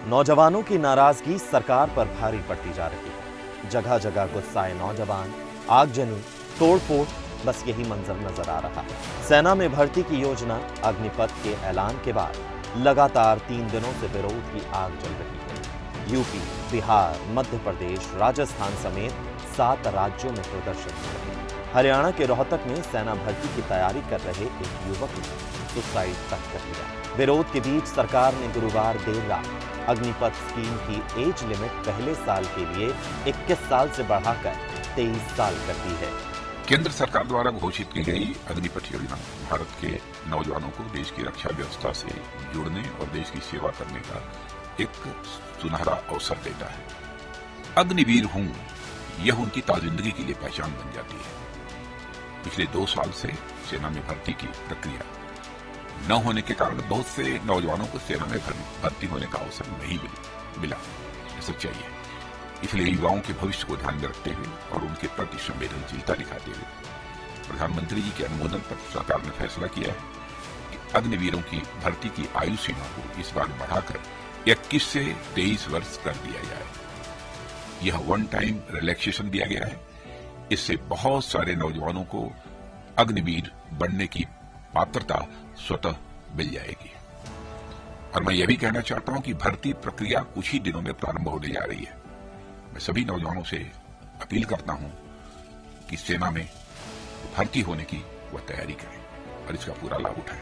नौजवानों की नाराजगी सरकार पर भारी पड़ती जा रही है। जगह जगह गुस्साए नौजवान, आगजनी, तोड़फोड़, बस यही मंजर नजर आ रहा है। सेना में भर्ती की योजना अग्निपथ के ऐलान के बाद लगातार 3 दिनों से विरोध की आग जल रही है। यूपी, बिहार, मध्य प्रदेश, राजस्थान समेत 7 राज्यों में प्रदर्शन हो रहे हैं। हरियाणा के रोहतक में सेना भर्ती की तैयारी कर रहे एक युवक ने सुसाइड तक कर लिया। विरोध के बीच सरकार ने गुरुवार देर रात अग्निपथ स्कीम की एज लिमिट पहले साल के लिए 21 साल से बढ़ाकर 23 साल कर दी है। केंद्र सरकार द्वारा घोषित की गई अग्निपथ योजना भारत के नौजवानों को देश की रक्षा व्यवस्था से जुड़ने और देश की सेवा करने का एक सुनहरा अवसर देता है। अग्निवीर हूं, यह उनकी ताजिंदगी के लिए पहचान बन जाती है। पिछले 2 साल से सेना में भर्ती की प्रक्रिया न होने के कारण बहुत से नौजवानों को सेना में भर्ती होने का अवसर नहीं मिला। सच्चाई है। इसलिए युवाओं के भविष्य को ध्यान में रखते हुए और उनके प्रति संवेदनशीलता दिखाते हुए प्रधानमंत्री जी के अनुमोदन पर सरकार ने फैसला किया है कि अग्निवीरों की भर्ती की आयु सीमा को इस बार बढ़ाकर 21 से 23 वर्ष कर दिया जाए। यह वन टाइम रिलैक्सेशन दिया गया है। इससे बहुत सारे नौजवानों को अग्निवीर बनने की पात्रता स्वतः मिल जाएगी। और मैं यह भी कहना चाहता हूं कि भर्ती प्रक्रिया कुछ ही दिनों में प्रारंभ होने जा रही है। मैं सभी नौजवानों से अपील करता हूं कि सेना में भर्ती होने की वह तैयारी करें और इसका पूरा लाभ उठाएं।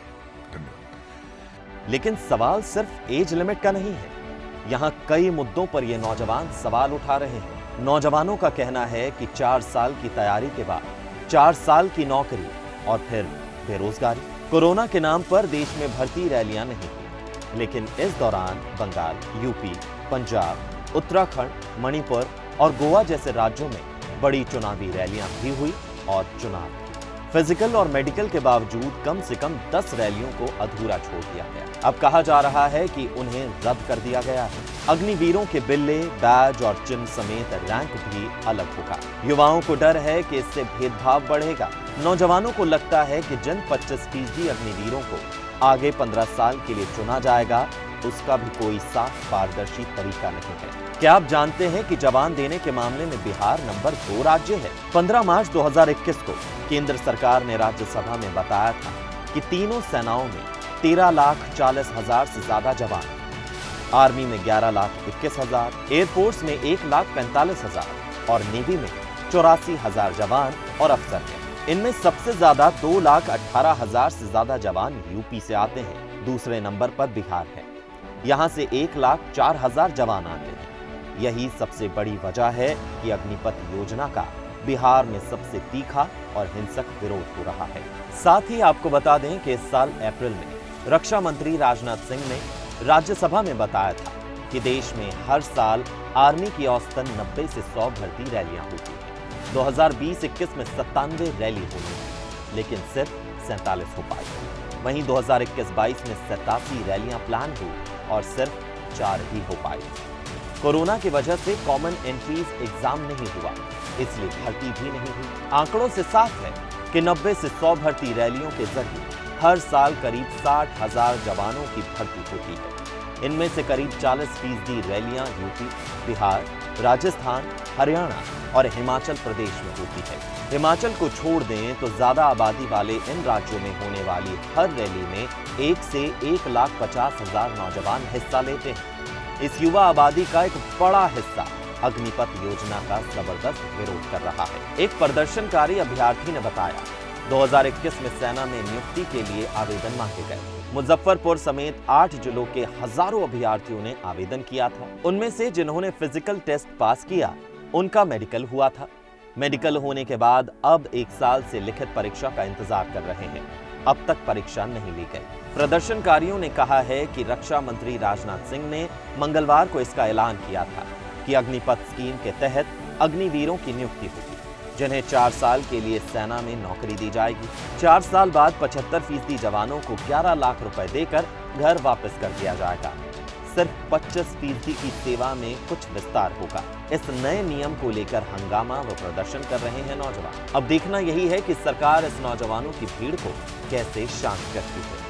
धन्यवाद। लेकिन सवाल सिर्फ एज लिमिट का नहीं है। यहाँ कई मुद्दों पर ये नौजवान सवाल उठा रहे हैं। नौजवानों का कहना है कि 4 साल की तैयारी के बाद 4 साल की नौकरी और फिर बेरोजगारी। कोरोना के नाम पर देश में भर्ती रैलियां नहीं हुई, लेकिन इस दौरान बंगाल, यूपी, पंजाब, उत्तराखंड, मणिपुर और गोवा जैसे राज्यों में बड़ी चुनावी रैलियां भी हुई और चुनाव भी। फिजिकल और मेडिकल के बावजूद कम से कम 10 रैलियों को अधूरा छोड़ दिया गया। अब कहा जा रहा है कि उन्हें रद्द कर दिया गया है। अग्निवीरों के बिल्ले, बैज और चिन्ह समेत रैंक भी अलग होगा। युवाओं को डर है कि इससे भेदभाव बढ़ेगा। नौजवानों को लगता है कि जिन 25% अग्निवीरों को आगे 15 साल के लिए चुना जाएगा, उसका भी कोई साफ पारदर्शी तरीका नहीं है। क्या आप जानते हैं कि जवान देने के मामले में बिहार नंबर 2 राज्य है। 15 मार्च 2021 को केंद्र सरकार ने राज्यसभा में बताया था कि तीनों सेनाओं में 13,40,000 से ज्यादा जवान, आर्मी में 11,21,000, एयरफोर्स में 1,45,000 और नेवी में 84,000 जवान और अफसर हैं। इनमें सबसे ज्यादा 2,18,000 से ज्यादा जवान यूपी से आते हैं। दूसरे नंबर पर बिहार है। यहां से 1,04,000 जवान आते हैं। यही सबसे बड़ी वजह है कि अग्निपथ योजना का बिहार में सबसे तीखा और हिंसक विरोध हो रहा है। साथ ही आपको बता दें कि इस साल अप्रैल में रक्षा मंत्री राजनाथ सिंह ने राज्यसभा में बताया था कि देश में हर साल आर्मी की औसतन 90 से 100 भर्ती रैलियां होती हैं। 2020-21 में 97 रैली हुई, लेकिन सिर्फ 47 हो पाई। वहीं 2021-22 में 87 रैलियां प्लान हुई और सिर्फ 4 ही हो पाई। कोरोना की वजह से कॉमन एंट्रीज एग्जाम नहीं हुआ, इसलिए भर्ती भी नहीं हुई। आंकड़ों से साफ है कि 90 से 100 भर्ती रैलियों के जरिए हर साल करीब 60,000 जवानों की भर्ती होती है। इनमें से करीब 40% रैलियां यूपी, बिहार, राजस्थान, हरियाणा और हिमाचल प्रदेश में होती है। हिमाचल को छोड़ दें तो ज्यादा आबादी वाले इन राज्यों में होने वाली हर रैली में 1 से 1,50,000 नौजवान हिस्सा लेते हैं। इस युवा आबादी का एक बड़ा हिस्सा अग्निपथ योजना का जबरदस्त विरोध कर रहा है। एक प्रदर्शनकारी अभ्यर्थी ने बताया, 2021 में सेना में नियुक्ति के लिए आवेदन मांगे गए। मुजफ्फरपुर समेत 8 जिलों के हजारों अभ्यर्थियों ने आवेदन किया था। उनमें से जिन्होंने फिजिकल टेस्ट पास किया, उनका मेडिकल हुआ था। मेडिकल होने के बाद अब 1 साल से लिखित परीक्षा का इंतजार कर रहे हैं। अब तक परीक्षा नहीं ली गई। प्रदर्शनकारियों ने कहा है कि रक्षा मंत्री राजनाथ सिंह ने मंगलवार को इसका ऐलान किया था कि अग्निपथ स्कीम के तहत अग्निवीरों की नियुक्ति होगी, जिन्हें 4 साल के लिए सेना में नौकरी दी जाएगी। 4 साल बाद 75% जवानों को 11 लाख रुपए देकर घर वापस कर दिया जाएगा। सिर्फ 25% की सेवा में कुछ विस्तार होगा। इस नए नियम को लेकर हंगामा व प्रदर्शन कर रहे हैं नौजवान। अब देखना यही है कि सरकार इस नौजवानों की भीड़ को कैसे शांत करती है।